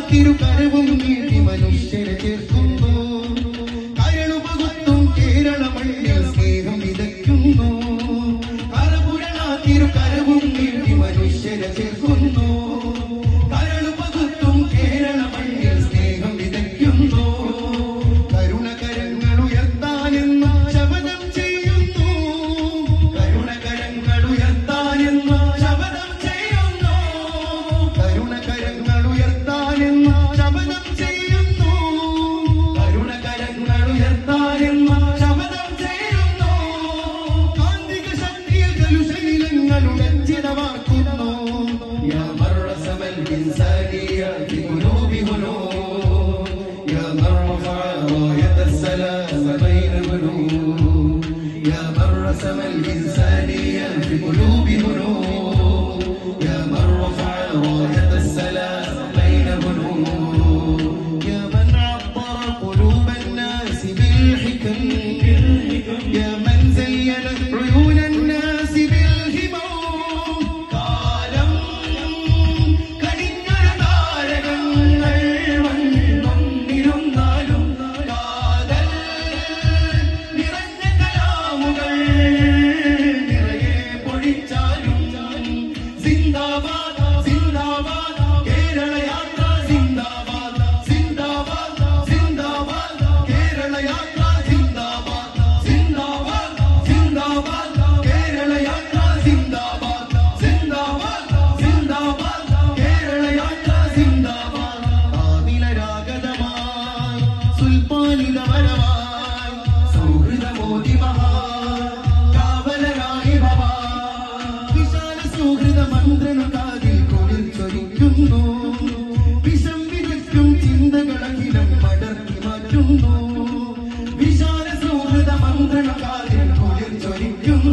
തിരുകരവും നീട്ടി മനുഷ്യരെ ചേർക്കുന്നു. കരളുപകുത്തും കേരള മണ്ണിൽ സ്നേഹം വിതയ്ക്കുന്നു. കരപുരണ തിരുകരവും നീട്ടി മനുഷ്യരെ ചേർക്കുന്നു. കരളുപകുത്തും കേരള മണ്ണിൽ സ്നേഹം വിതയ്ക്കുന്നു. കരുണകരങ്ങൾ ഉയർത്താനെന്ന് ശപഥം ചെയ്യുന്നു. കരുണകരങ്ങൾ ഉയർത്താനെന്ന് ശപഥം ചെയ്യുന്നു. കരുണകരങ്ങൾ ഉയർത്താനെന്ന് ശപഥം ചെയ്യുന്നു. കരുണകരങ്ങൾ ഉയർത്താനെന്ന് ശപഥം ചെയ്യുന്നു. കാന്തിക ശക്തിയിൽ കലുഷനിലങ്ങളുടെ ചിതവാർക്കുന്നു. യാ മർറസമൽ ഇൻസാനിയ ഫി ഖുലൂബി ഹുനൂൻ. യാ മർറഫഅ റായത സലാം ബൈന ഖുലൂബ്. യാ മർറസമൽ ഇൻസാനിയ ഫി ഖുലൂബി ഹുനൂൻ. യാ മർറഫഅ റായത സലാം ബൈന ഖുലൂബ്. യാ മൻ അബ്റ ഖുലൂബ الناس بالحكم. يا من زين عيون الناس بالهمم. കാലം കടിഞ്ഞൊരു താരകങ്ങൾ വന്നൊന്നിരുന്നാലും കാതൽ നിറഞ്ഞ കലാമുകൾ നിറയെ പൊഴിച്ചാലും സിന്ദാബാദ് സിന്ദാബാദ് കേരള യാത്ര സിന്ദാബാദ് സിന്ദാബാദ് സിന്ദാബാദ് കേരള യാത്ര സിന്ദാബാദ് സിന്ദാബാദ് സിന്ദാബാദ് കേരള യാത്ര സിന്ദാബാദ് സിന്ദാബാദ് സിന്ദാബാദ് കേരള യാത്ര സിന്ദാബാദ്. ആമിലരാഗതമായി സുൽത്താനിത വരവായി സൗഹൃദമോദി മഹാ കാവലരായി ഭവാ. വിശാല സൗഹൃദ മന്ത്രനു കാതിൽ കുളിർച്ചൊലിക്കുന്നു. വിഷം വിതയ്ക്കും ചിന്തകളഖിലം പടർത്തി മാറ്റുന്നു.